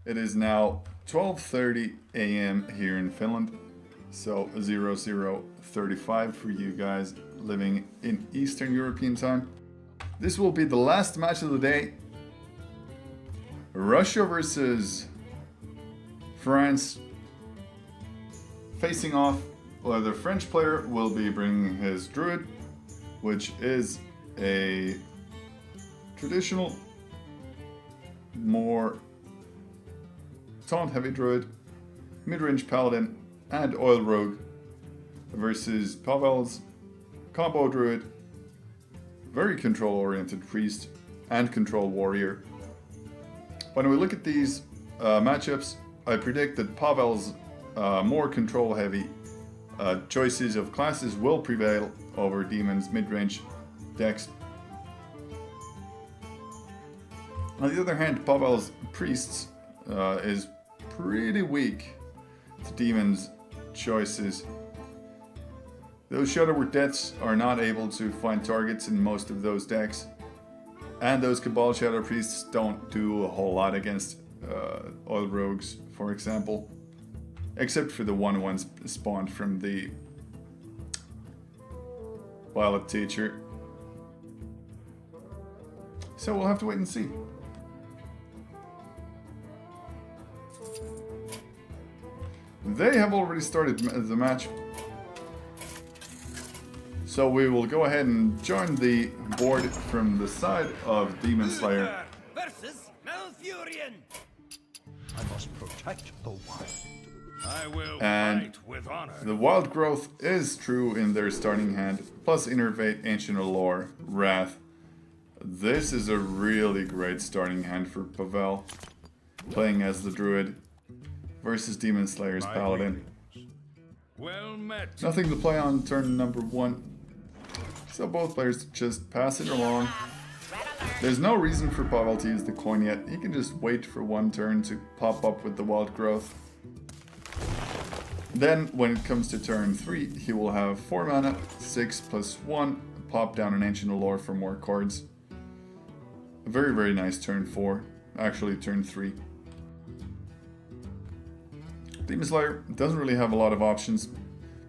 It is now 12:30 a.m. here in Finland, so 00:35 for you guys living in Eastern European time. This will be the last match of the day. Russia versus France facing off. Well, the French player will be bringing his druid, which is a traditional, more taunt heavy druid, mid-range paladin, and oil rogue, versus Pavel's combo druid, very control oriented priest, and control warrior. When we look at these matchups, I predict that Pavel's more control heavy choices of classes will prevail over Demon's mid-range decks. On the other hand, Pavel's priests is pretty weak to Demon's choices. Those Shadowward Deaths are not able to find targets in most of those decks, and those Cabal Shadow Priests don't do a whole lot against Oil Rogues, for example, except for the one spawned from the Violet Teacher. So we'll have to wait and see. They have already started the match. So we will go ahead and join the board from the side of D3monSlayer. Versus Malfurion. I must protect the wild. I will And fight with honor. the wild growth is true in their starting hand, plus Innervate, Ancient Allure, Wrath. This is a really great starting hand for Pavel, playing as the Druid versus D3monSlayer's Paladin. Well met. Nothing to play on turn number 1, so both players just pass it along. There's no reason for Pavel to use the coin yet. He can just wait for one turn to pop up with the wild growth. Then, when it comes to turn 3, he will have 4 mana, 6 plus 1, pop down an Ancient Allure for more cards. A very, very nice turn 4. Actually, turn 3. D3monSlayer doesn't really have a lot of options.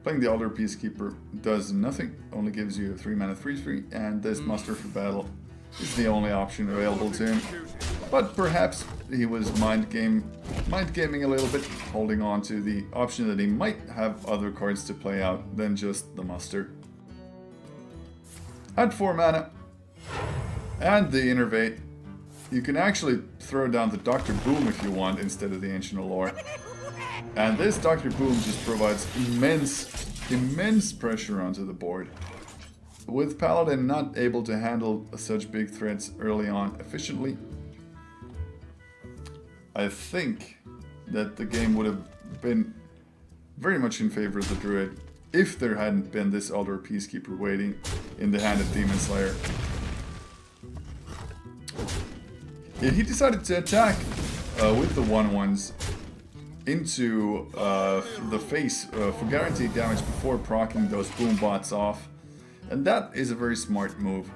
Playing the Elder Peacekeeper does nothing, only gives you a 3 mana 3/3, and this Muster for Battle is the only option available to him. But perhaps he was mind gaming a little bit, holding on to the option that he might have other cards to play out than just the Muster. At 4 mana, and the Innervate, you can actually throw down the Dr. Boom if you want instead of the Ancient Allure. And this Dr. Boom just provides immense pressure onto the board. With Paladin not able to handle such big threats early on efficiently, I think that the game would have been very much in favor of the Druid if there hadn't been this Elder Peacekeeper waiting in the hand of D3monSlayer. Yeah, he decided to attack with the 1/1s into the face for guaranteed damage before proccing those boom bots off. And that is a very smart move.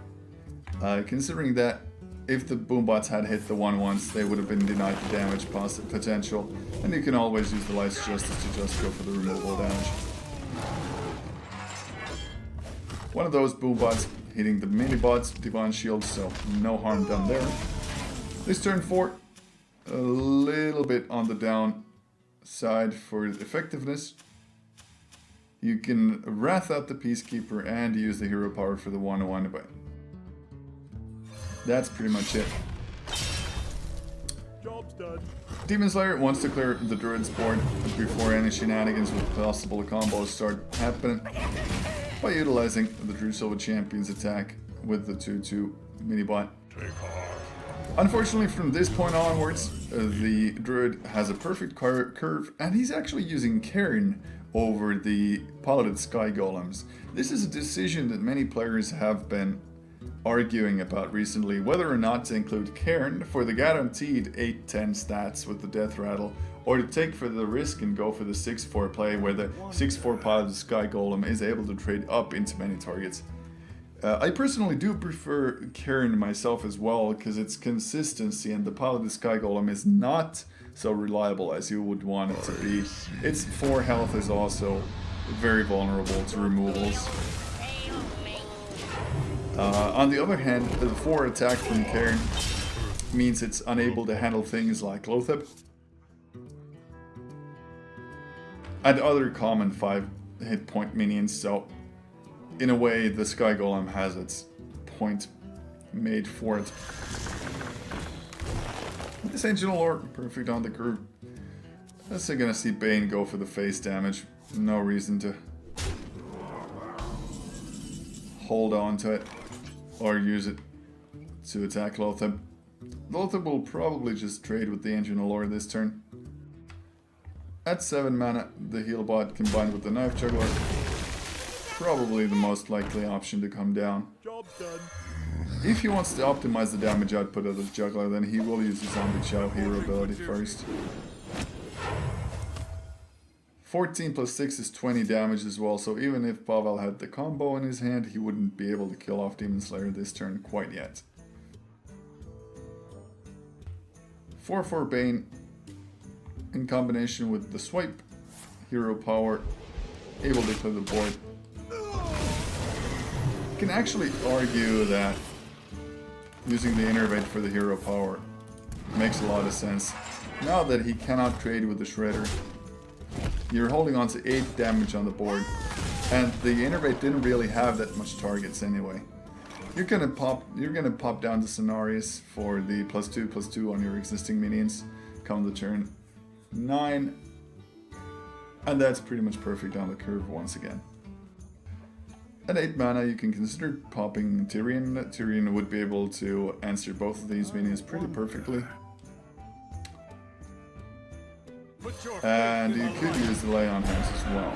Considering that if the boom bots had hit the 1/1s, they would have been denied the damage potential. And you can always use the Light's Justice to just go for the removal damage. One of those boom bots hitting the mini bots, Divine Shield, so no harm done there. This turn 4, a little bit on the down side for effectiveness. You can Wrath out the Peacekeeper and use the hero power for the 1/1, but that's pretty much it. Job's done. D3monSlayer wants to clear the Druid's board before any shenanigans with possible combos start happening by utilizing the Drusilla Champion's attack with the 2/2 mini-bot. Unfortunately, from this point onwards, the Druid has a perfect curve, and he's actually using Cairn over the Piloted Sky Golems. This is a decision that many players have been arguing about recently, whether or not to include Cairn for the guaranteed 8-10 stats with the Death Rattle, or to take for the risk and go for the 6/4 play where the 6/4 Piloted Sky Golem is able to trade up into many targets. I personally do prefer Cairn myself as well, because its consistency, and the Piloted Sky Golem is not so reliable as you would want it to be. Its 4 health is also very vulnerable to removals. On the other hand, the 4 attack from Cairn means it's unable to handle things like Lotheb and other common 5 hit point minions, so in a way the Sky Golem has its point made for it. This Ancient Lord, perfect on the curve. Unless they're gonna see Bane go for the face damage, no reason to hold on to it or use it to attack Lotheb. Lotheb will probably just trade with the Ancient Lord this turn. At 7 mana, the heal bot combined with the Knife Juggler, probably the most likely option to come down. Job's done. If he wants to optimize the damage output of the Juggler, then he will use the Zombie Shadow Hero ability first. 14 plus 6 is 20 damage as well, so even if Pavel had the combo in his hand, he wouldn't be able to kill off D3monSlayer this turn quite yet. 4/4 Bane in combination with the Swipe, Hero Power, able to clear the board. You can actually argue that using the Innervate for the Hero Power makes a lot of sense. Now that he cannot trade with the Shredder, you're holding on to 8 damage on the board, and the Innervate didn't really have that much targets anyway. You're gonna pop down the Cenarius for the +2/+2 on your existing minions come the turn 9, and that's pretty much perfect on the curve once again. At 8 mana, you can consider popping Tyrion. Tyrion would be able to answer both of these minions pretty perfectly. And you could use the Lay on Hands as well.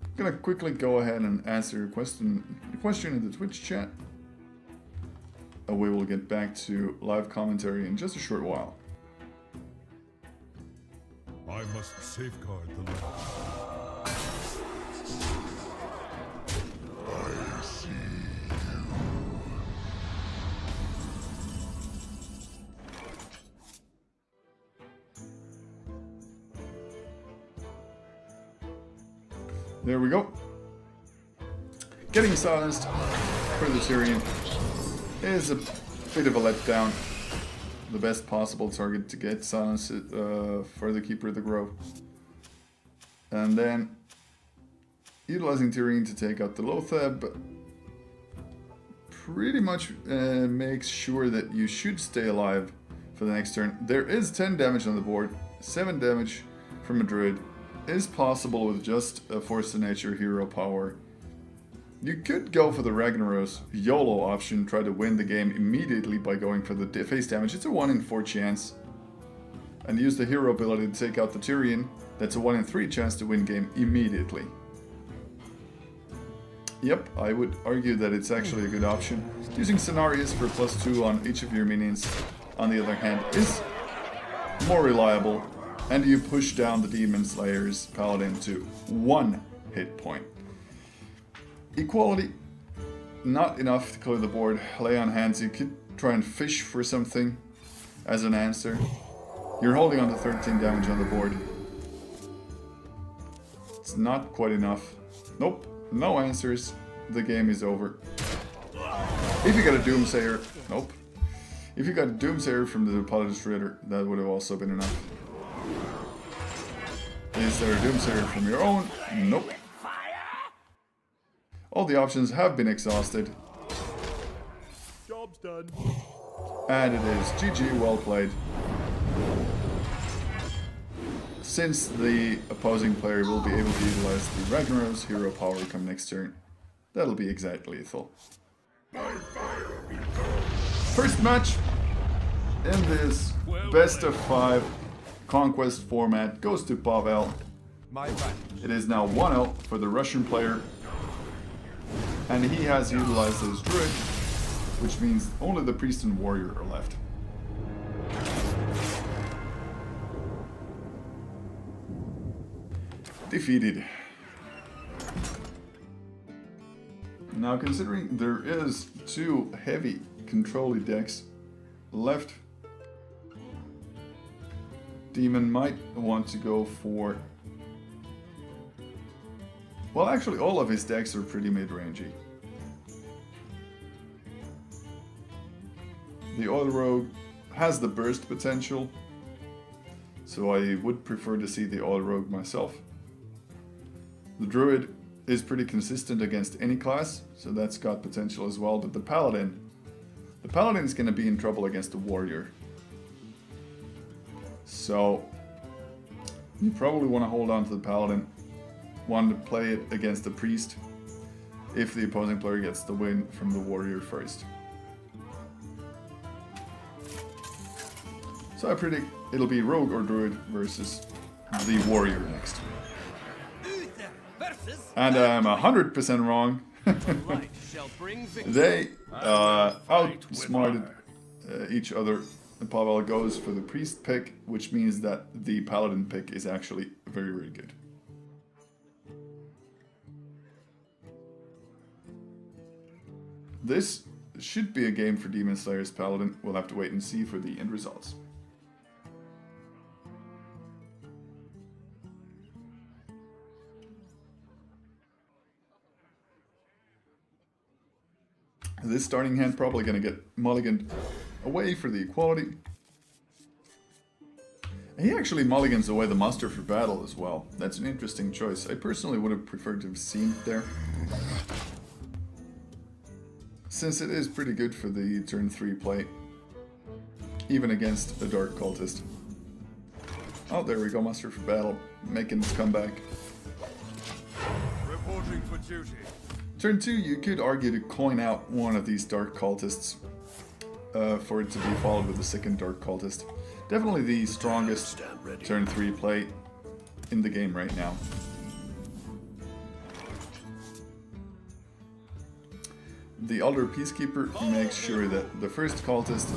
I'm gonna quickly go ahead and answer your question in the Twitch chat. We will get back to live commentary in just a short while. I must safeguard the land. I see There we go. Getting silenced for the Tyrion is a bit of a letdown. The best possible target to get silenced for the Keeper of the Grove. And then utilizing Tyrion to take out the Lotheb pretty much makes sure that you should stay alive for the next turn. There is 10 damage on the board, 7 damage from a Druid is possible with just a Force of Nature Hero Power. You could go for the Ragnaros YOLO option, try to win the game immediately by going for the face damage. It's a 1 in 4 chance. And use the hero ability to take out the Tyrion. That's a 1 in 3 chance to win game immediately. Yep, I would argue that it's actually a good option. Using Cenarius for +2 on each of your minions, on the other hand, is more reliable. And you push down the D3monSlayer's Paladin to 1 hit point. Equality, not enough to clear the board. Lay on Hands, you could try and fish for something as an answer. You're holding on to 13 damage on the board. It's not quite enough. Nope, no answers. The game is over. If you got a Doomsayer, nope. If you got a Doomsayer from the Paladin Shredder, that would have also been enough. Is there a Doomsayer from your own? Nope. All the options have been exhausted. Job's done. And it is GG, well played. Since the opposing player will be able to utilize the Ragnaros Hero Power come next turn, that'll be exactly lethal. First match in this best of 5 Conquest format goes to Pavel. My back. It is now 1-0 for the Russian player. And he has utilized his Druid, which means only the Priest and Warrior are left. Defeated. Now considering there is 2 heavy control-y decks left. Demon might want to go for... Well, actually all of his decks are pretty mid-rangey. The Oil Rogue has the burst potential, so I would prefer to see the Oil Rogue myself. The Druid is pretty consistent against any class, so that's got potential as well, but the Paladin is going to be in trouble against the Warrior. So you probably want to hold on to the Paladin, want to play it against the Priest if the opposing player gets the win from the Warrior first. So I predict it'll be Rogue or Druid versus the Warrior next. Uther versus And I'm 100% wrong. light shall bring victory. They outsmarted each other. Pavel goes for the Priest pick, which means that the Paladin pick is actually very, very good. This should be a game for Demon Slayer's Paladin. We'll have to wait and see for the end results. This starting hand probably going to get mulliganed away for the equality. He actually mulligans away the Muster for Battle as well. That's an interesting choice. I personally would have preferred to have seen it there, since it is pretty good for the turn 3 play, even against a Dark Cultist. Oh, there we go, Muster for Battle, making its comeback. Reporting for duty. Turn 2, you could argue to coin out one of these Dark Cultists for it to be followed with a second Dark Cultist. Definitely the strongest turn 3 play in the game right now. The Elder Peacekeeper makes sure that the first Cultist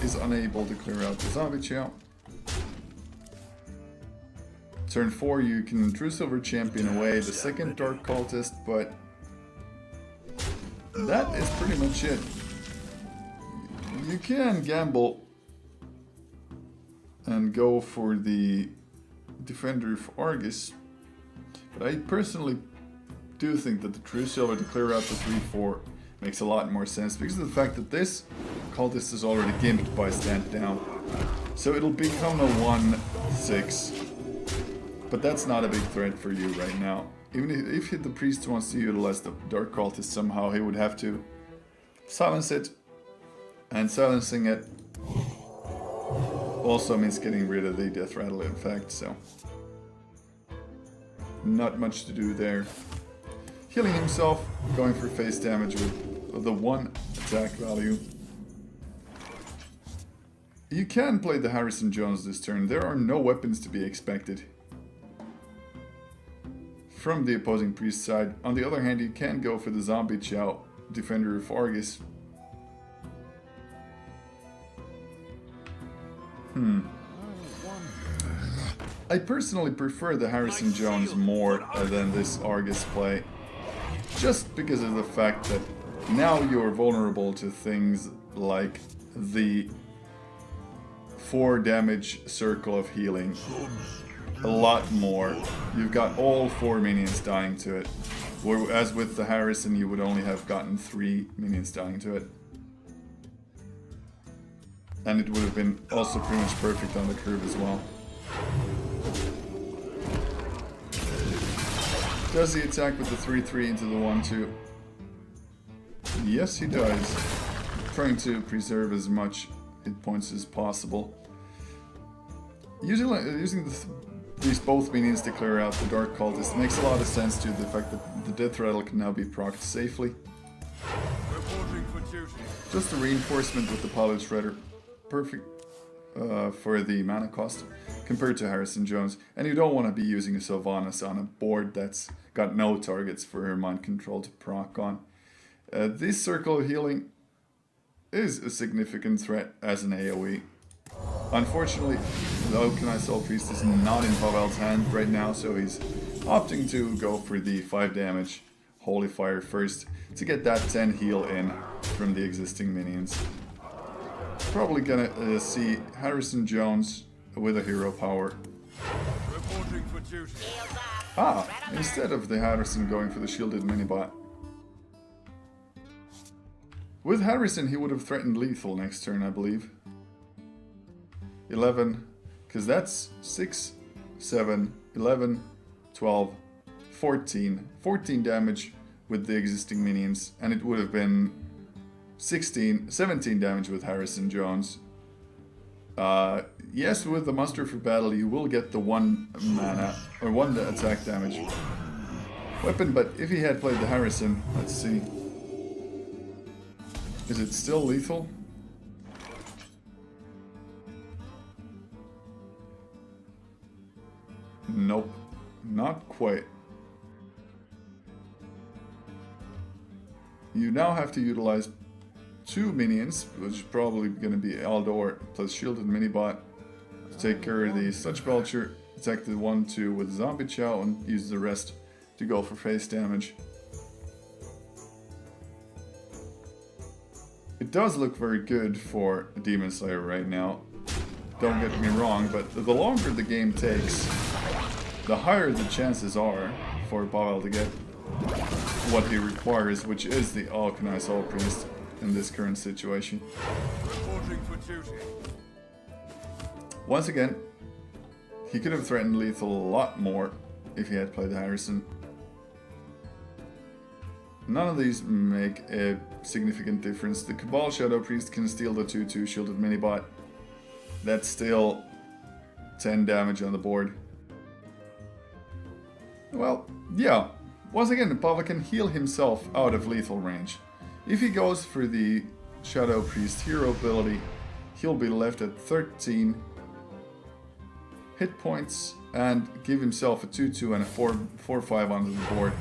is unable to clear out the Zombie Chow. Turn 4, you can True Silver Champion away the second Dark Cultist, but that is pretty much it. You can gamble and go for the Defender of Argus, but I personally do think that the True Silver to clear out the 3-4 makes a lot more sense because of the fact that this Cultist is already gimped by Stand Down. So it'll become a 1-6, but that's not a big threat for you right now. Even if the Priest wants to utilize the Dark Cultist somehow, he would have to silence it, and silencing it also means getting rid of the Death Rattle effect, so not much to do there. Healing himself, going for face damage with the 1 attack value. You can play the Harrison Jones this turn. There are no weapons to be expected from the opposing Priest side. On the other hand, you can go for the Zombie Chow, Defender of Argus. I personally prefer the Harrison Jones more than this Argus play, just because of the fact that now you're vulnerable to things like the 4 damage circle of healing a lot more. You've got all 4 minions dying to it, whereas with the Harrison you would only have gotten 3 minions dying to it. And it would have been also pretty much perfect on the curve as well. Does he attack with the 3-3 into the 1-2? Yes, he does. Trying to preserve as much hit points as possible. Using these both minions to clear out the Dark Cultist makes a lot of sense due to the fact that the Death Rattle can now be procced safely. Reporting for duty. Just a reinforcement with the Pilot Shredder. Perfect for the mana cost compared to Harrison Jones. And you don't want to be using a Sylvanas on a board that's got no targets for her mind control to proc on. This Circle of Healing is a significant threat as an AoE. Unfortunately, the Okanai Soul Priest is not in Pavel's hand right now, so he's opting to go for the 5 damage Holy Fire first to get that 10 heal in from the existing minions. Probably gonna see Harrison Jones with a hero power. Reporting for duty. Ah, instead of the Harrison going for the shielded minibot. With Harrison, he would have threatened lethal next turn, I believe. 11, because that's 6, 7, 11, 12, 14. 14 damage with the existing minions, and it would have been 17 damage with Harrison Jones. Yes, with the Muster for Battle, you will get the 1 mana, or 1 attack damage weapon, but if he had played the Harrison, let's see. Is it still lethal? Nope, not quite. You now have to utilize 2 minions, which is probably going to be Aldor plus shielded minibot, to take care of the Sludge Belcher, attack the 1-2 with Zombie Chow, and use the rest to go for face damage. It does look very good for Demon Slayer right now, don't get me wrong, but the longer the game takes, the higher the chances are for Pavel to get what he requires, which is the Alchemy Soul Priest in this current situation. Reporting for duty. Once again, he could have threatened lethal a lot more if he had played the Harrison. None of these make a significant difference. The Cabal Shadow Priest can steal the 2-2 shielded minibot. That's still 10 damage on the board. Well, yeah. Once again, Pavel can heal himself out of lethal range. If he goes for the Shadow Priest hero ability, he'll be left at 13 hit points and give himself a 2-2 and a 4-5 onto the board.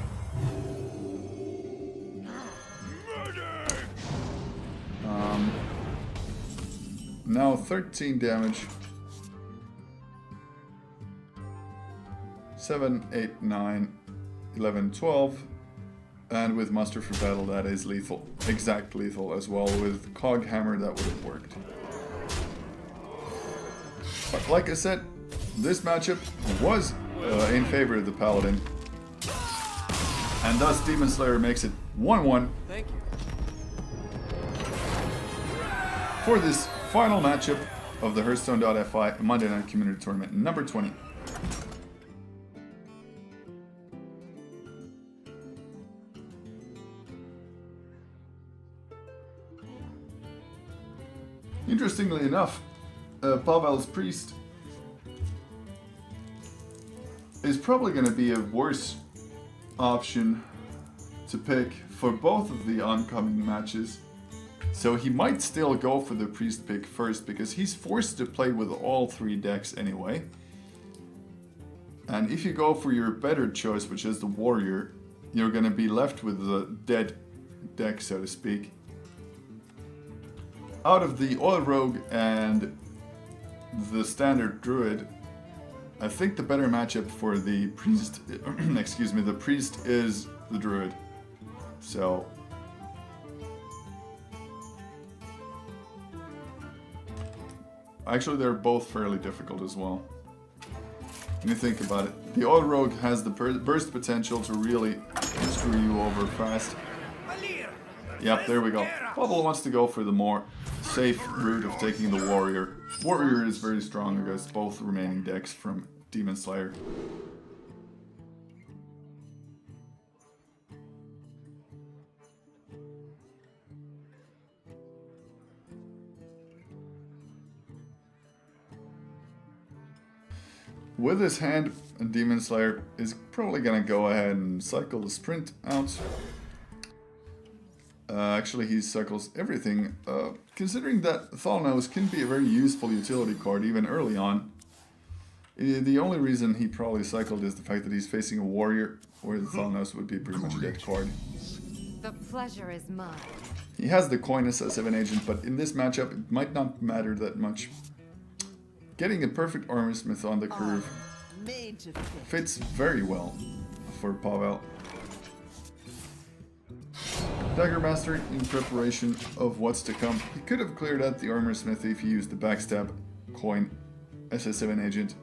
Now 13 damage. 7, 8, 9, 11, 12. And with Muster for Battle, that is lethal. Exact lethal as well. With Cog Hammer, that would have worked. But like I said, this matchup was in favor of the Paladin. And thus Demon Slayer makes it 1-1 Thank you. for this final matchup of the Hearthstone.fi Monday Night Community Tournament number 20. Interestingly enough, Pavel's Priest is probably going to be a worse option to pick for both of the oncoming matches. So he might still go for the Priest pick first because he's forced to play with all 3 decks anyway. And if you go for your better choice, which is the Warrior, you're going to be left with the dead deck, so to speak. Out of the Oil Rogue and the standard Druid, I think the better matchup for the Priest, excuse me, the Priest is the Druid. So actually they're both fairly difficult as well. When you think about it, the Oil Rogue has the burst potential to really screw you over fast. Yep, there we go. Pavel wants to go for the more safe route of taking the Warrior. Warrior is very strong against both remaining decks from Demon Slayer. With his hand, Demon Slayer is probably gonna go ahead and cycle the Sprint out. Actually, he cycles everything, considering that Thalnos can be a very useful utility card even early on. The only reason he probably cycled is the fact that he's facing a Warrior, where the Thalnos would be pretty much a dead card. The pleasure is mine. He has the coin as a 7 agent, but in this matchup it might not matter that much. Getting a perfect Armorsmith on the curve Made to fit. fits very well for Pavel. Dagger Master in preparation of what's to come. He could have cleared out the Armor Smith if he used the Backstab coin SS7 agent.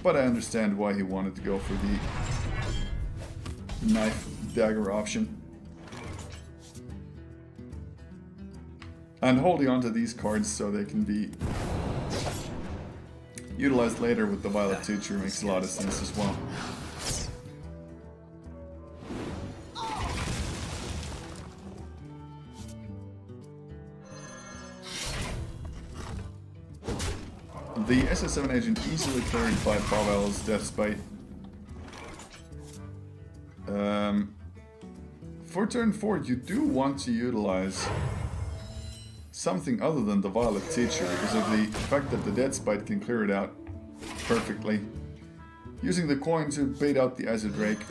But I understand why he wanted to go for the knife dagger option. And holding on to these cards so they can be utilized later with the Violet Teacher makes a lot of sense as well. The SS7 agent easily cleared by Pavel's Death Spite. For turn 4, you do want to utilize something other than the Violet Teacher because of the fact that the Death Spite can clear it out perfectly. Using the coin to bait out the Azure Drake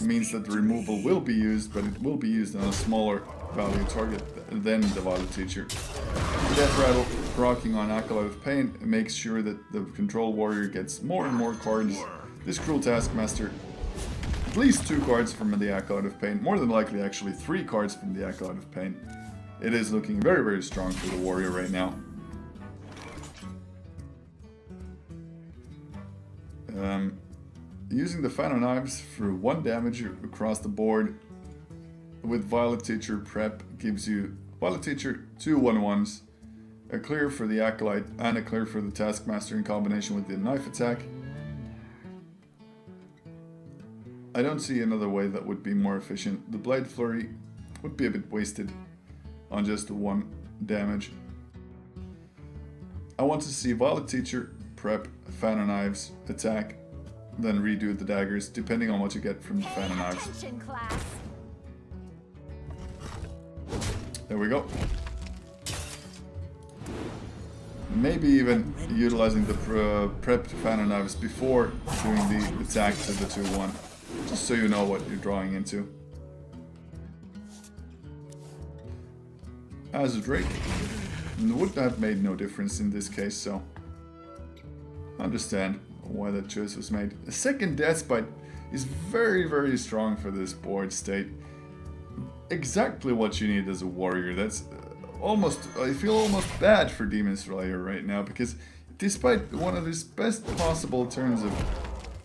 means that the removal will be used, but it will be used on a smaller value target than the Violet Teacher. The Death Rattle proccing on Acolyte of Pain makes sure that the Control Warrior gets more and more cards. This Cruel Taskmaster, at least 2 cards from the Acolyte of Pain, more than likely actually 3 cards from the Acolyte of Pain. It is looking very, very strong for the Warrior right now. Using the Fan of Knives for 1 damage across the board with Violet Teacher prep gives you Violet Teacher, 2 1/1s, a clear for the Acolyte and a clear for the Taskmaster in combination with the knife attack. I don't see another way that would be more efficient. The Blade Flurry would be a bit wasted on just 1 damage. I want to see Violet Teacher prep, Fan of Knives, attack, then redo the daggers, depending on what you get from the Fan of Knives. Attention, class. There we go. Maybe even utilizing the prepped Fan of Knives before doing the attack to the 2-1, just so you know what you're drawing into. As a Drake would have made no difference in this case, so I understand why that choice was made. A second Death Spite is very, very strong for this board state. Exactly what you need as a warrior. That's almost, I feel almost bad for Demon Slayer right now, because despite one of his best possible turns of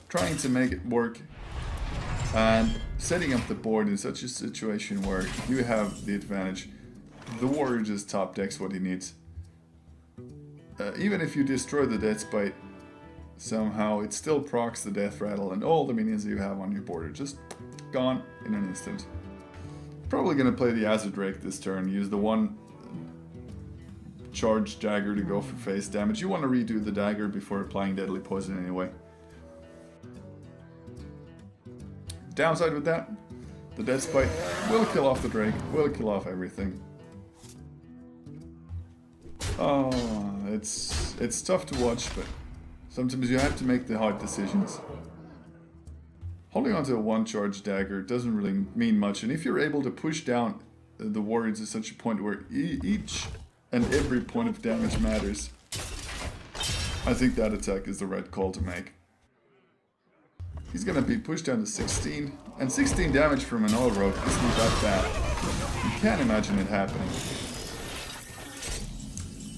trying to make it work and setting up the board in such a situation where you have the advantage, the warrior just top decks what he needs. Even if you destroy the Death Spite somehow, it still procs the Death Rattle and all the minions that you have on your board are just gone in an instant. Probably gonna play the Azure Drake this turn, use the 1 charge dagger to go for face damage. You want to redo the dagger before applying Deadly Poison anyway. Downside with that, the Death Spite will kill off the Drake, will kill off everything. Oh, it's tough to watch, but sometimes you have to make the hard decisions. Holding onto a 1 charge dagger doesn't really mean much, and if you're able to push down the warrior to such a point where each and every point of damage matters, I think that attack is the right call to make. He's gonna be pushed down to 16, and 16 damage from an Oil Rogue isn't that bad. You can't imagine it happening.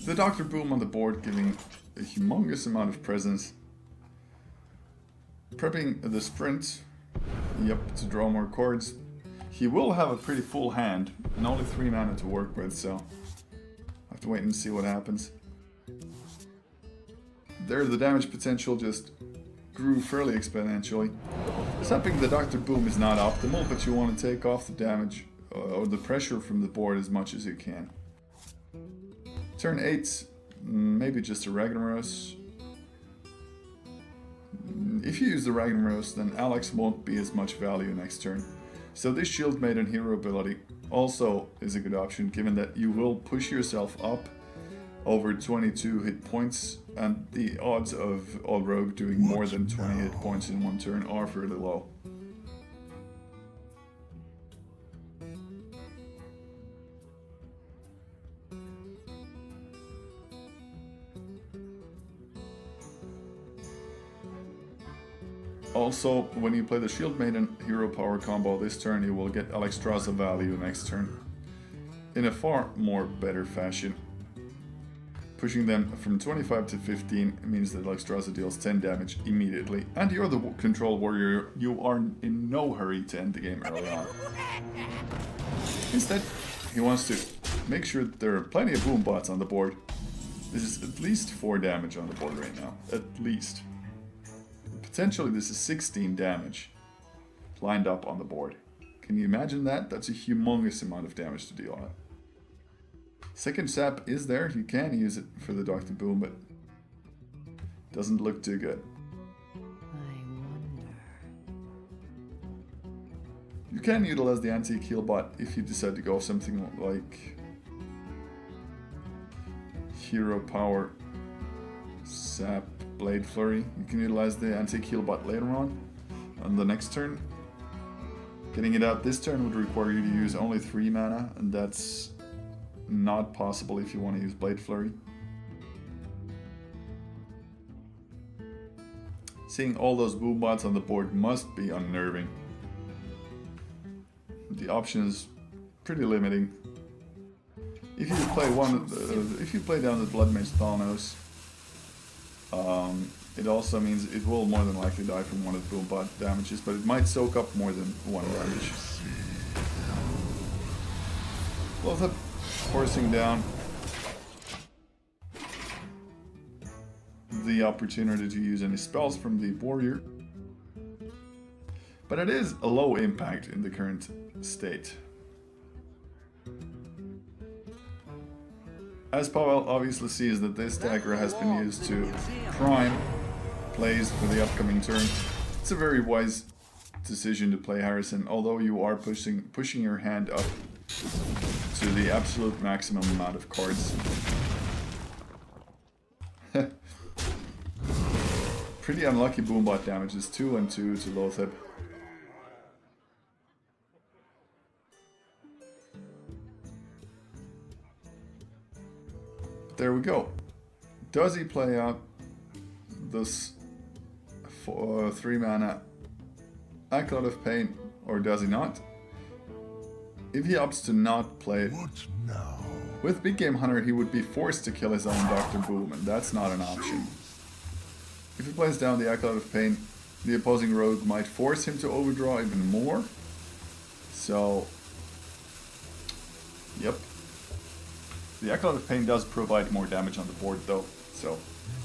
The Dr. Boom on the board giving a humongous amount of presence. Prepping the sprint, yep, to draw more cards. He will have a pretty full hand, and only 3 mana to work with, so I have to wait and see what happens. There, the damage potential just grew fairly exponentially. Zapping the Dr. Boom is not optimal, but you want to take off the damage or the pressure from the board as much as you can. Turn 8, maybe just a Ragnaros. If you use the Ragnaros, then Alex won't be as much value next turn. So this Shield Maiden hero ability also is a good option, given that you will push yourself up over 22 hit points, and the odds of Old Rogue doing more than 20 hit points in 1 turn are fairly low. Also, when you play the Shield Maiden Hero Power combo this turn, you will get Alexstrasza value next turn in a far more better fashion. Pushing them from 25 to 15 means that Alexstrasza deals 10 damage immediately. And you're the control warrior, you are in no hurry to end the game early on. Instead, he wants to make sure that there are plenty of boom bots on the board. This is at least 4 damage on the board right now. At least. Potentially this is 16 damage lined up on the board. Can you imagine that? That's a humongous amount of damage to deal out. Second sap is there, you can use it for the Dr. Boom, but doesn't look too good. I wonder. You can utilize the anti-heal bot if you decide to go something like Hero Power, Sap, Blade Flurry. You can utilize the anti-heal bot later on the next turn. Getting it out this turn would require you to use only 3 mana, and that's not possible if you want to use Blade Flurry. Seeing all those boom bots on the board must be unnerving. The option is pretty limiting. If you play if you play down the Blood Mage Thanos, it also means it will more than likely die from one of the boom bot damages, but it might soak up more than 1 damage. Love that. Forcing down the opportunity to use any spells from the warrior. But it is a low impact in the current state. As Pavel obviously sees that this dagger has been used to prime plays for the upcoming turn, it's a very wise decision to play Harrison, although you are pushing your hand up to the absolute maximum amount of cards. Pretty unlucky boombot damages, 2 and 2 to Lotheb. There we go. Does he play out this 3 mana Acolyte of Pain, or does he not? If he opts to not play it, What now? with Big Game Hunter he would be forced to kill his own Dr. Boom, and that's not an option. If he plays down the Acolyte of Pain, the opposing rogue might force him to overdraw even more. So, yep. The Acolyte of Pain does provide more damage on the board though, so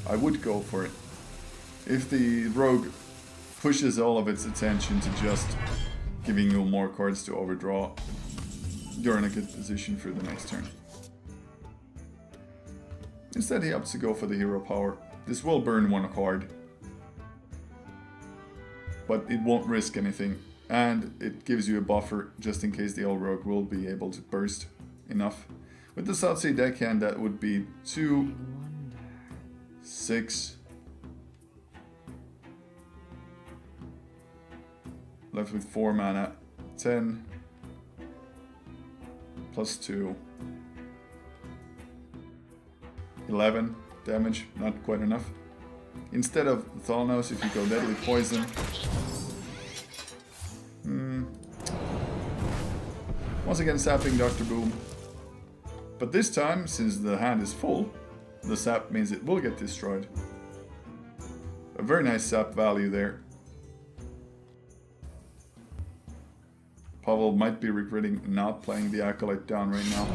I would go for it. If the rogue pushes all of its attention to just giving you more cards to overdraw, you're in a good position for the next turn. Instead he opts to go for the hero power. This will burn 1 card, but it won't risk anything, and it gives you a buffer just in case the old rogue will be able to burst enough. With the South Sea deckhand that would be 2, 6, left with 4 mana, 10, plus 2, 11 damage, not quite enough. Instead of Thalnos, if you go Deadly Poison, once again sapping Dr. Boom. But this time, since the hand is full, the sap means it will get destroyed. A very nice sap value there. Pavel might be regretting not playing the Acolyte down right now.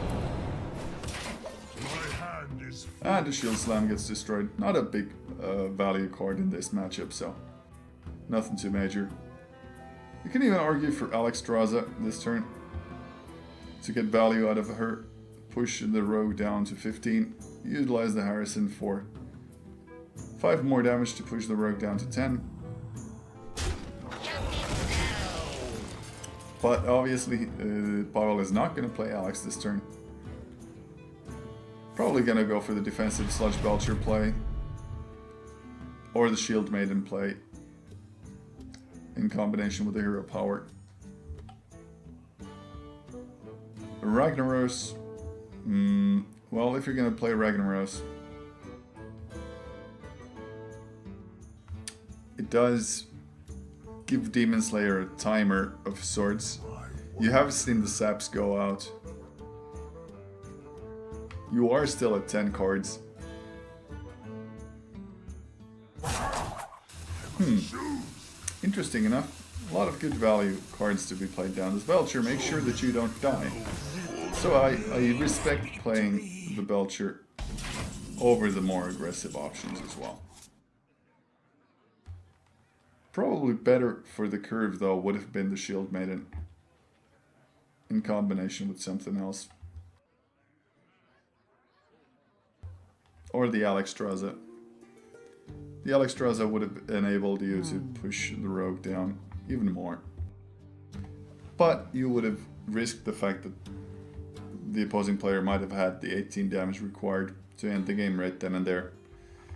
And the Shield Slam gets destroyed. Not a big value card in this matchup, so nothing too major. You can even argue for Alexstrasza this turn to get value out of her. Push the rogue down to 15. Utilize the Harrison for 5 more damage to push the rogue down to 10. But obviously, Pavel is not going to play Alex this turn. Probably going to go for the defensive Sludge Belcher play, or the Shield Maiden play, in combination with the Hero Power. Ragnaros, well, if you're going to play Ragnaros, it does give D3monSlayer a timer of sorts. You have seen the saps go out. You are still at 10 cards. Interesting enough. A lot of good value cards to be played down. This Belcher, make sure that you don't die. So I respect playing the Belcher over the more aggressive options as well. Probably better for the curve though would have been the Shield Maiden in combination with something else. Or the Alexstrasza. The Alexstrasza would have enabled you to push the rogue down even more. But you would have risked the fact that the opposing player might have had the 18 damage required to end the game right then and there.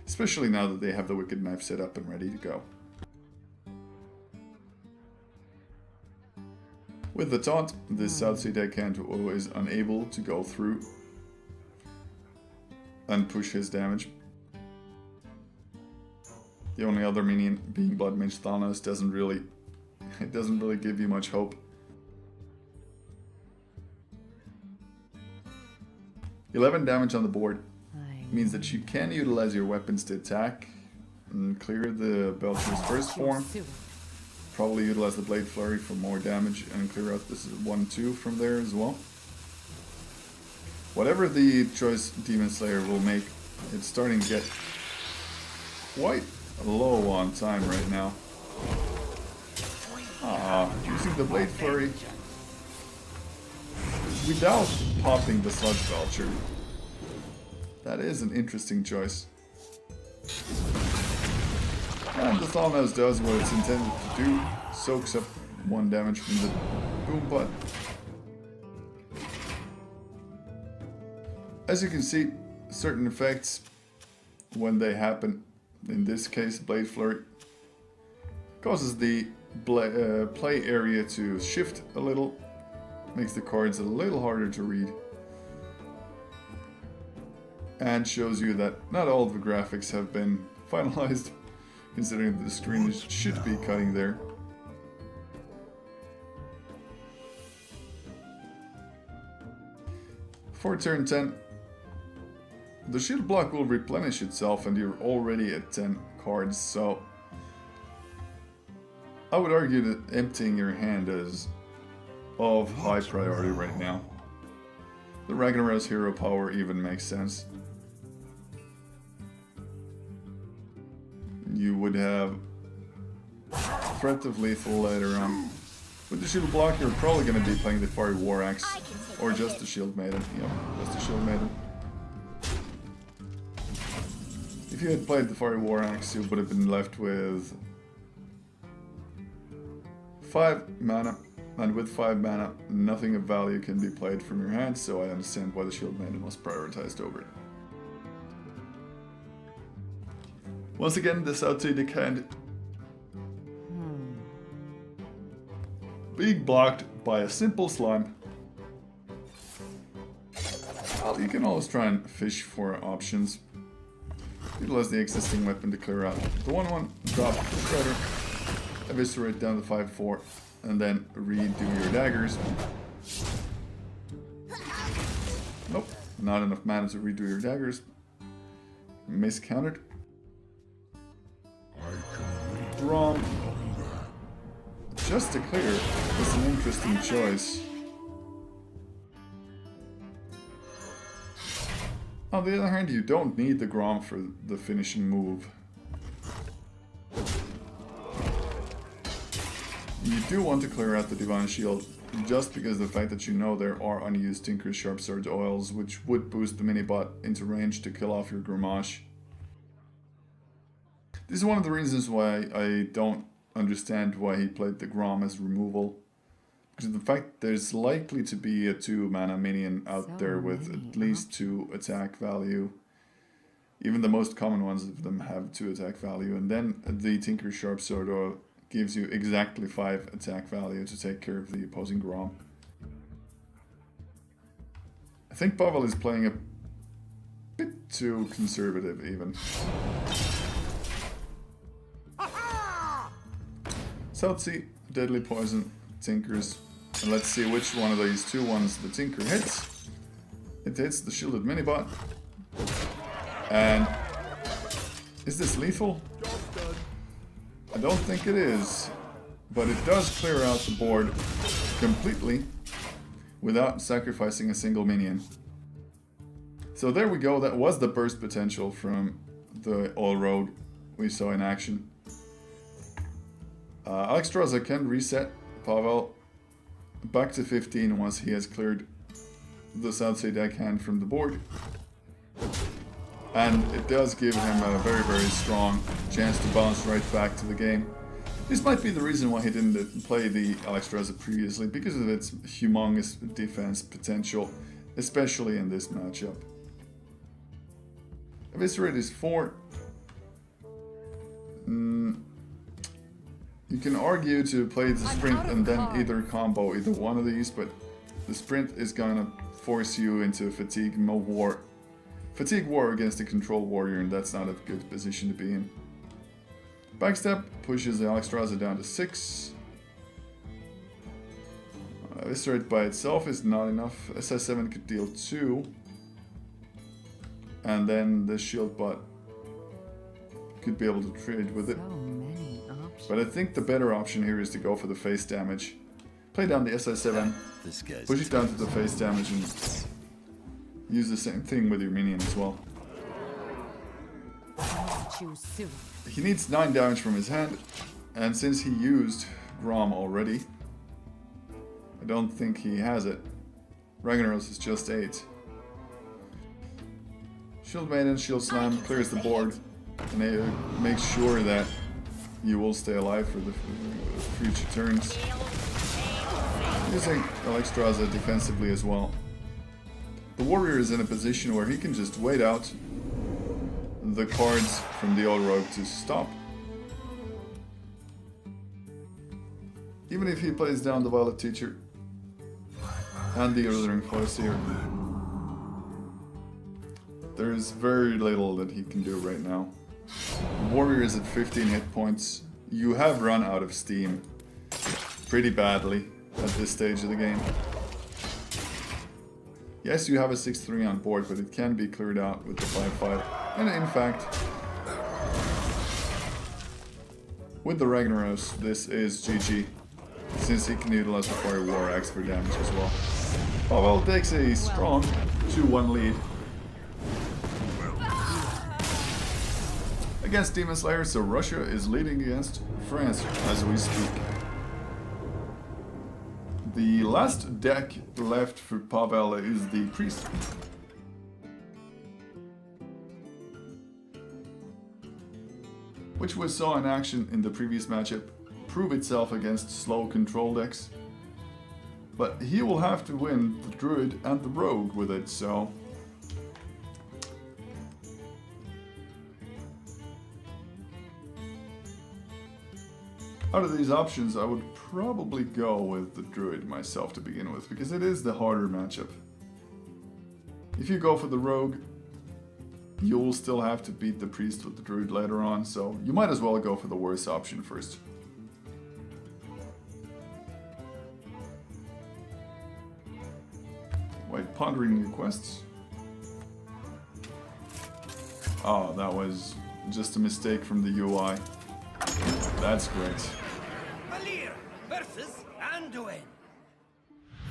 Especially now that they have the Wicked Knife set up and ready to go. With the taunt, this South Sea deckhand is unable to go through and push his damage. The only other minion being Blood Mage Thanos doesn't really give you much hope. 11 damage on the board means that you can utilize your weapons to attack and clear the Belcher's first form. Probably utilize the Blade Flurry for more damage and clear out this 1-2 from there as well. Whatever the choice D3monSlayer will make, it's starting to get quite low on time right now. Using the Blade Flurry without popping the Sludge Belcher. That is an interesting choice. And the Thalnos does what it's intended to do, soaks up 1 damage from the boom butt. As you can see, certain effects, when they happen, in this case Blade Flurry, causes the play area to shift a little, makes the cards a little harder to read, and shows you that not all the graphics have been finalized, considering the screen should be cutting there. For turn 10, the shield block will replenish itself and you're already at 10 cards, so I would argue that emptying your hand is of high priority right now. The Ragnarok's hero power even makes sense. You would have threat of lethal later on. With the shield block, you're probably going to be playing the Fiery War Axe, or just the Shield Maiden. Yep, just the Shield Maiden. If you had played the Fiery War Axe, you would have been left with 5 mana, and with 5 mana, nothing of value can be played from your hand, so I understand why the Shield Maiden was prioritized over it. Once again, the South Sea deckhand being blocked by a simple slime. Well, you can always try and fish for options. Utilize the existing weapon to clear out the 1-1, drop the Shredder, eviscerate down the 5-4, and then redo your daggers. Nope, not enough mana to redo your daggers. Miscountered. Drum. Just to clear is an interesting choice. On the other hand, you don't need the Grom for the finishing move. You do want to clear out the Divine Shield, just because of the fact that you know there are unused Tinker's Sharp Sword oils, which would boost the mini-bot into range to kill off your Grommash. This is one of the reasons why I don't understand why he played the Grom as removal. Because of the fact there's likely to be a 2 mana minion out there with at least 2 attack value. Even the most common ones of them have 2 attack value, and then the Tinker's Sharp Sword oil gives you exactly 5 attack value to take care of the opposing Grom. I think Pavel is playing a bit too conservative even. Tootsie, Deadly Poison, Tinkers. And let's see which one of these two ones the Tinker hits. It hits the Shielded Minibot. And is this lethal? I don't think it is. But it does clear out the board completely without sacrificing a single minion. So there we go, that was the burst potential from the All Rogue we saw in action. Alexstrasza can reset Pavel back to 15 once he has cleared the Southsea deckhand from the board. And it does give him a very, very strong chance to bounce right back to the game. This might be the reason why he didn't play the Alexstrasza previously, because of its humongous defense potential, especially in this matchup. Eviscerate is 4. You can argue to play the sprint and then either combo either one of these, but the sprint is gonna force you into a fatigue war. Fatigue war against a control warrior, and that's not a good position to be in. Backstep pushes the Alexstrasza down to 6. Eviscerate by itself is not enough. SS7 could deal 2. And then the shield bot could be able to trade with it. So many options. But I think the better option here is to go for the face damage. Play down the SS7, This guy's push it down to the face damage, and use the same thing with your minion as well. Choose soon. He needs 9 damage from his hand, and since he used Grom already, I don't think he has it. Ragnaros is just 8. Shield Maiden, Shield Slam clears the board, and it makes sure that you will stay alive for the future turns. Using Alexstrasza defensively as well. The warrior is in a position where he can just wait out the cards from the All Rogue to stop. Even if he plays down the Violet Teacher and the Olodyn Farseer, there is very little that he can do right now. The warrior is at 15 hit points. You have run out of steam pretty badly at this stage of the game. Yes, you have a 6-3 on board, but it can be cleared out with the 5-5. And in fact, with the Ragnaros, this is GG, since he can utilize the Fire War Axe for damage as well. Pavel takes a strong 2-1 lead against D3monSlayer, so Russia is leading against France as we speak. The last deck left for Pavel is the Priest. Which we saw in action in the previous matchup prove itself against slow control decks. But he will have to win the Druid and the Rogue with it, so... Out of these options, I would probably go with the Druid myself to begin with, because it is the harder matchup. If you go for the Rogue, you'll still have to beat the Priest with the Druid later on, so you might as well go for the worst option first. Wait, pondering new quests? Oh, that was just a mistake from the UI. That's great. Valir versus Anduin.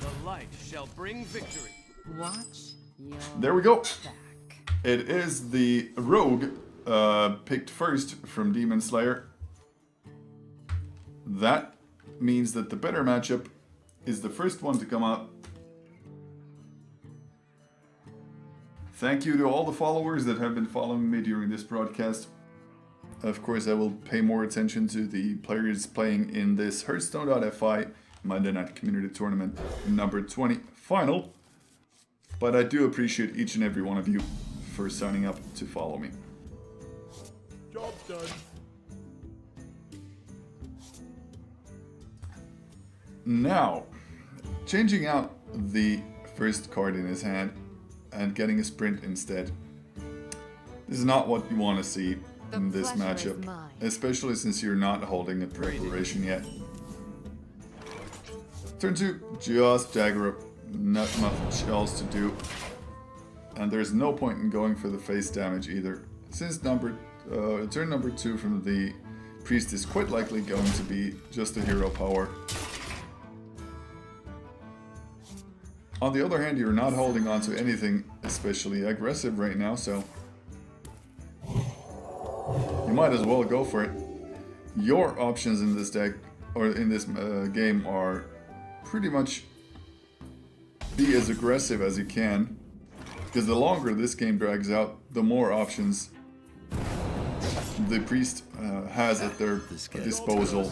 The light shall bring victory. Watch your There we go. back. It is the Rogue picked first from D3monSlayer. That means that the better matchup is the first one to come up. Thank you to all the followers that have been following me during this broadcast. Of course, I will pay more attention to the players playing in this Hearthstone.fi Monday Night Community Tournament number 20 final. But I do appreciate each and every one of you for signing up to follow me. Job's done. Now, changing out the first card in his hand and getting a sprint instead. This is not what you want to see in this pleasure is matchup, mine. especially since you're not holding a preparation yet. Turn 2, just dagger up. Not much else to do. And there's no point in going for the face damage either. Since turn number 2 from the priest is quite likely going to be just a hero power. On the other hand, you're not holding on to anything especially aggressive right now, so you might as well go for it. Your options in this deck, or in this game, are pretty much be as aggressive as you can, because the longer this game drags out, the more options the priest has at their disposal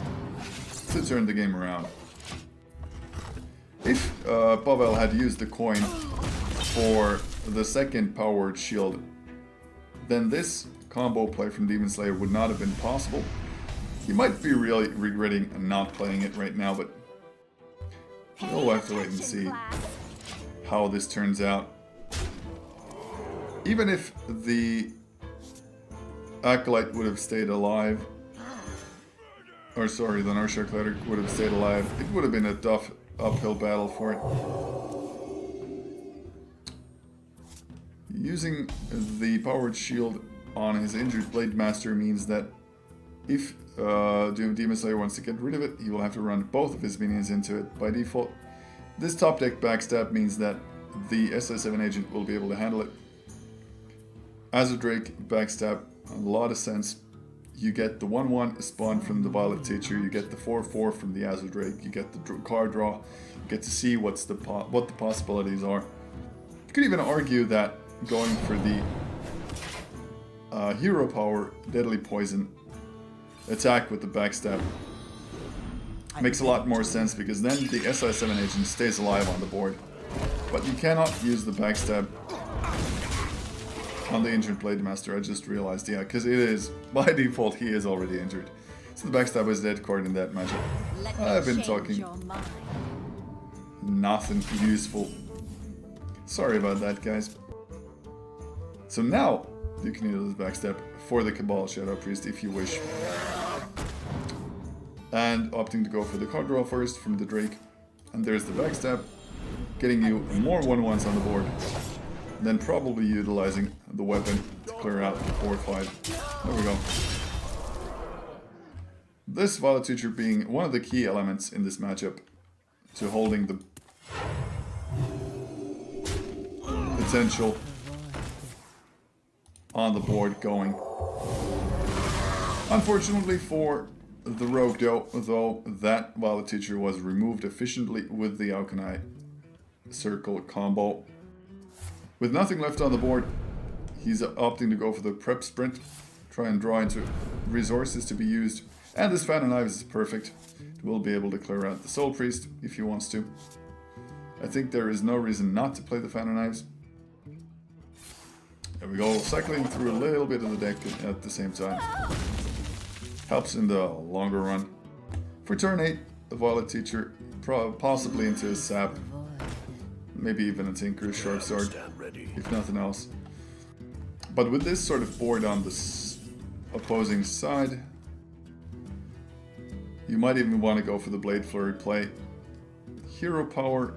to turn the game around. If Pavel had used the coin for the second powered shield, then this combo play from D3monSlayer would not have been possible. He might be really regretting not playing it right now, but we'll have to wait and see how this turns out. Even if the Acolyte would have stayed alive, or sorry, the Narshar Cleric would have stayed alive, it would have been a tough uphill battle for it. Using the powered shield on his injured Blade Master means that if D3monSlayer wants to get rid of it, he will have to run both of his minions into it by default. This top deck backstab means that the SI7 agent will be able to handle it. As a Drake backstab, a lot of sense. You get the 1/1 spawn from the Violet Teacher, you get the 4/4 from the Azure Drake, you get the card draw, you get to see what the possibilities are. You could even argue that going for the hero power Deadly Poison attack with the backstab makes a lot more sense, because then the SI7 agent stays alive on the board. But you cannot use the backstab on the injured Blade Master. I just realized, yeah, because it is, by default, he is already injured. So the backstab is dead card in that matchup. I've been talking nothing useful. Sorry about that, guys. So now you can use this backstab for the Cabal Shadow Priest if you wish. And opting to go for the card draw first from the Drake. And there's the backstab, getting you more 1/1s on the board. Then probably utilizing the weapon to clear out the 4/5. There we go. This Violet Teacher being one of the key elements in this matchup to holding the potential on the board going. Unfortunately for the Rogue though, that Violet Teacher was removed efficiently with the Auchenai Circle combo. With nothing left on the board, he's opting to go for the prep sprint, try and draw into resources to be used, and this Fan of Knives is perfect. It will be able to clear out the Soul Priest if he wants to. I think there is no reason not to play the Fan of Knives. There we go, cycling through a little bit of the deck at the same time. Helps in the longer run. For turn 8, the Violet Teacher, possibly into a Sap. Maybe even a Tinker's Short Sword, if nothing else. But with this sort of board on the opposing side, you might even want to go for the Blade Flurry play. Hero power.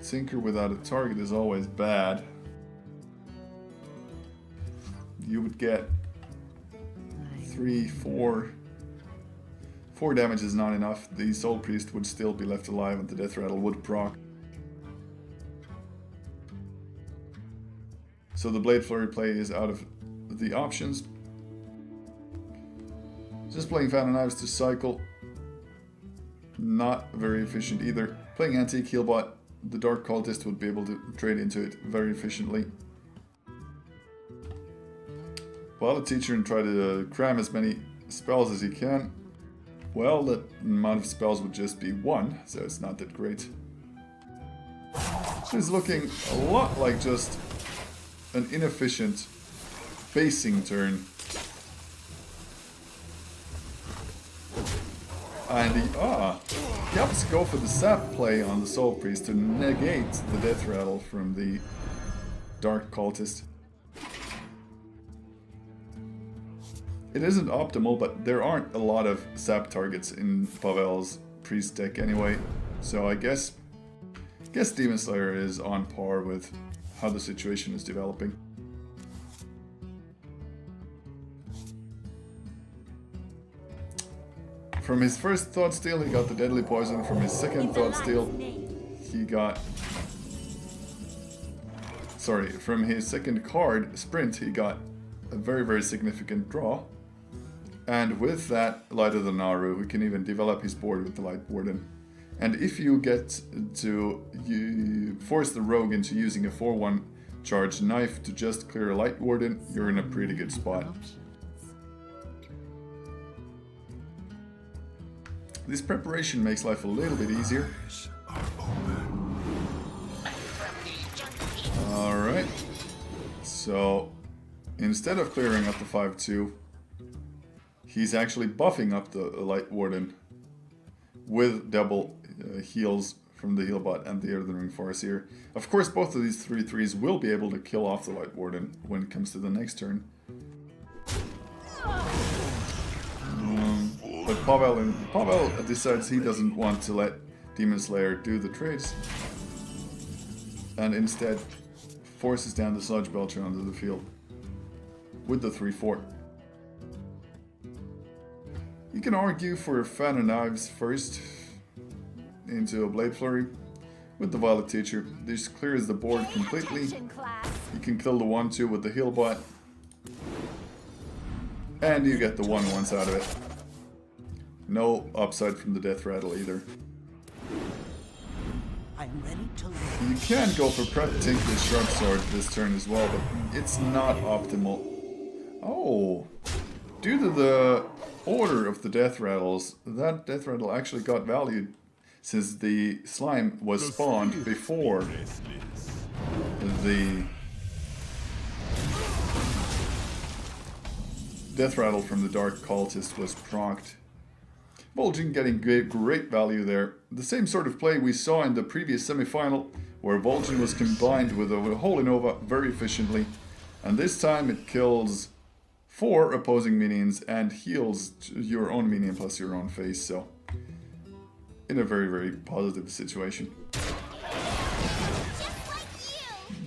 Tinker without a target is always bad. You would get 3, 4... 4 damage is not enough. The Soul Priest would still be left alive and the Death Rattle would proc. So the Blade Flurry play is out of the options. Just playing Fan of Knives to cycle. Not very efficient either. Playing Antique Healbot, the Dark Cultist would be able to trade into it very efficiently. Violet Teacher and try to cram as many spells as he can. Well, the amount of spells would just be 1, so it's not that great. It's looking a lot like just an inefficient facing turn. And he opts to go for the Sap play on the Soul Priest to negate the Death Rattle from the Dark Cultist. It isn't optimal, but there aren't a lot of sap targets in Pavel's priest deck anyway, so I guess D3monSlayer is on par with how the situation is developing. From his first Thought Steal, he got the Deadly Poison. From his second Thought Steal, he got... Sorry, from his second card, Sprint, he got a very, very significant draw. And with that, Light of the Naru, he can even develop his board with the Light Warden. And if you get to force the Rogue into using a 4/1 charged knife to just clear a Light Warden, you're in a pretty good spot. This preparation makes life a little bit easier. Alright. So, instead of clearing up the 5/2, he's actually buffing up the Light Warden with double heals from the Healbot and the Earthen Ring Farseer. Of course, both of these 3/3s will be able to kill off the Light Warden when it comes to the next turn. But Pavel decides he doesn't want to let D3monSlayer do the trades, and instead forces down the Sludge Belcher onto the field with the 3/4. You can argue for a Fan of Knives first into a Blade Flurry. With the Violet Teacher, this clears the board completely. You can kill the 1/2 with the Healbot, and you get the 1/1s out of it. No upside from the Death Rattle either. I'm ready to You can go for Prep Tinker's Sharp Sword this turn as well, but it's not optimal. Oh, due to the order of the Death Rattles, that Death Rattle actually got valued since the slime was spawned before the Death Rattle from the Dark Cultist was procced. Vol'jin getting great value there. The same sort of play we saw in the previous semi-final, where Vol'jin was combined with a Holy Nova very efficiently, and this time it kills 4 opposing minions and heals your own minion plus your own face, so in a very, very positive situation.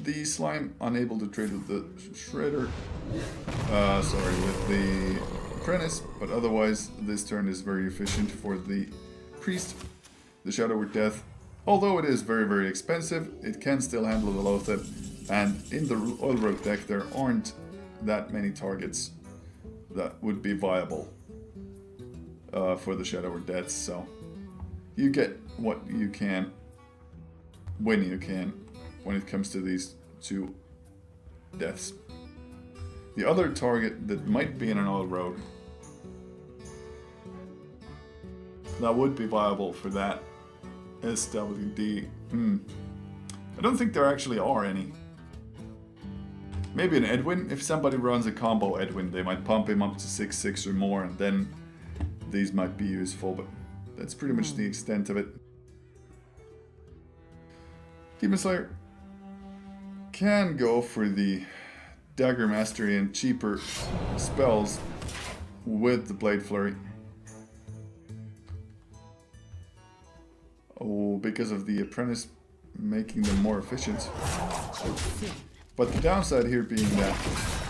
The slime unable to trade with the Shredder, with the Apprentice, but otherwise this turn is very efficient for the Priest. The Shadow Word Death, although it is very, very expensive, it can still handle the Loatheb, and in the Oil Rogue deck there aren't that many targets that would be viable for the Shadow Word Deaths, so you get what you can when you can when it comes to these 2 deaths. The other target that might be in an Oil Rogue that would be viable for that SWD. I don't think there actually are any. Maybe an Edwin. If somebody runs a combo Edwin, they might pump him up to 6/6 or more, and then these might be useful, but that's pretty much the extent of it. D3monSlayer can go for the Dagger Mastery and cheaper spells with the Blade Flurry. Oh, because of the Apprentice making them more efficient. But the downside here being that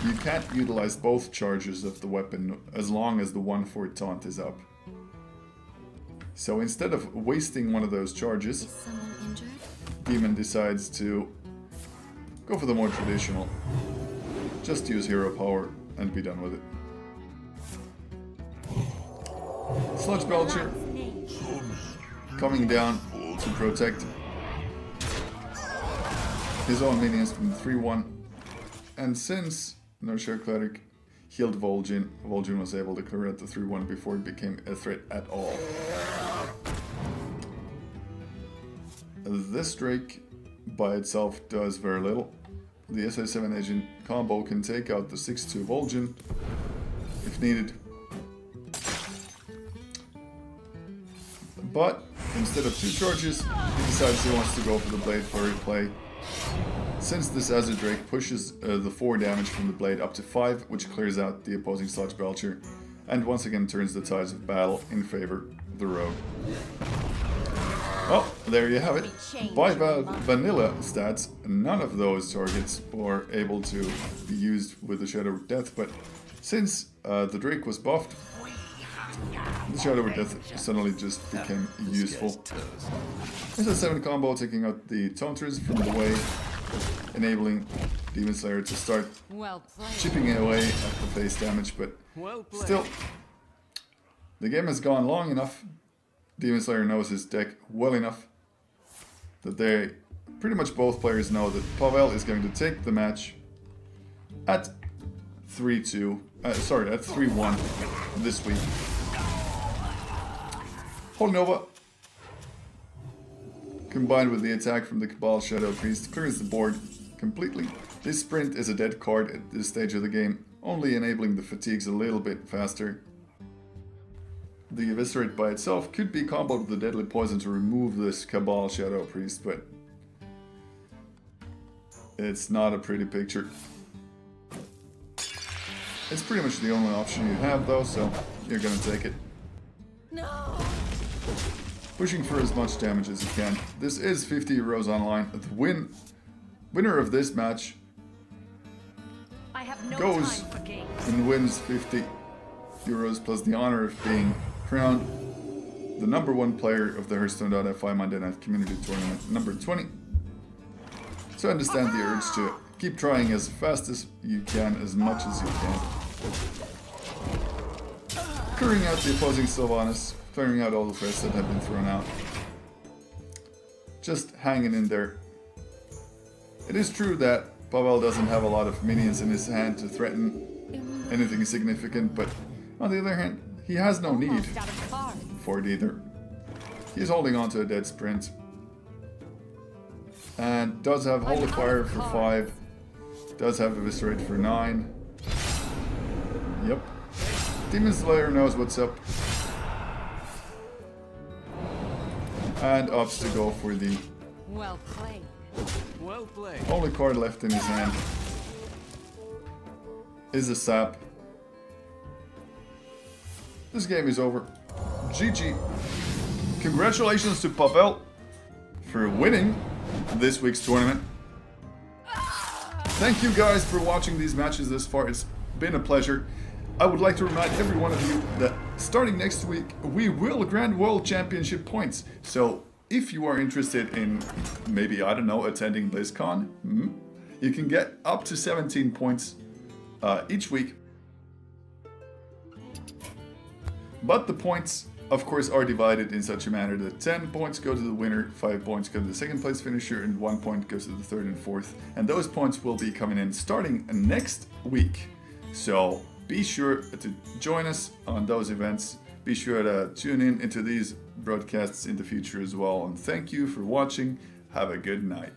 you can't utilize both charges of the weapon as long as the 1/4 taunt is up. So instead of wasting one of those charges, Demon decides to go for the more traditional. Just use hero power and be done with it. Sludge Belcher coming down to protect his own minions from 3/1. And since Nurture Cleric healed Vol'jin, Vol'jin was able to clear out the 3/1 before it became a threat at all. This Drake by itself does very little. The SI7 agent combo can take out the 6/2 Vol'jin if needed. But instead of 2 charges, he decides he wants to go for the Blade Flurry play since this Azure Drake pushes the 4 damage from the blade up to 5, which clears out the opposing Sludge Belcher, and once again turns the tides of battle in favor of the rogue. Well, there you have it. By vanilla stats, none of those targets were able to be used with the Shadow of Death, but since the Drake was buffed, the Shadow of Death suddenly just became useful. There's a 7 combo taking out the Taunters from the way, enabling D3monSlayer to start Well played. chipping away at the face damage, but still, the game has gone long enough. D3monSlayer knows his deck well enough that they pretty much both players know that Pavel is going to take the match at 3-2, at 3-1 this week. Holy Nova, combined with the attack from the Cabal Shadow Priest, clears the board completely. This sprint is a dead card at this stage of the game, only enabling the fatigues a little bit faster. The Eviscerate by itself could be comboed with the Deadly Poison to remove this Cabal Shadow Priest, but it's not a pretty picture. It's pretty much the only option you have though, so you're gonna take it. No. Pushing for as much damage as you can. This is 50 euros online. The winner of this match I have no goes time for games. and wins 50 euros plus the honor of being crowned the #1 player of the Hearthstone.fi Monday Night Community Tournament, number 20. So understand the urge to keep trying as fast as you can, as much as you can. Clearing out the opposing Sylvanas, clearing out all the threats that have been thrown out. Just hanging in there. It is true that Pavel doesn't have a lot of minions in his hand to threaten anything significant, but on the other hand, he has no need Almost out of cards. for it either. He's holding on to a dead sprint. And does have Holy Fire for 5. Does have Eviscerate for 9. Yep. D3monSlayer knows what's up. And opts to go for the Well played. Well played. only card left in his hand. Is a sap. This game is over. GG. Congratulations to Pavel for winning this week's tournament. Thank you guys for watching these matches this far. It's been a pleasure. I would like to remind every one of you that starting next week, we will grant World Championship points. So if you are interested in maybe, I don't know, attending BlizzCon, you can get up to 17 points each week. But the points, of course, are divided in such a manner that 10 points go to the winner, 5 points go to the second place finisher, and 1 point goes to the third and fourth. And those points will be coming in starting next week. So be sure to join us on those events. Be sure to tune in into these broadcasts in the future as well. And thank you for watching. Have a good night.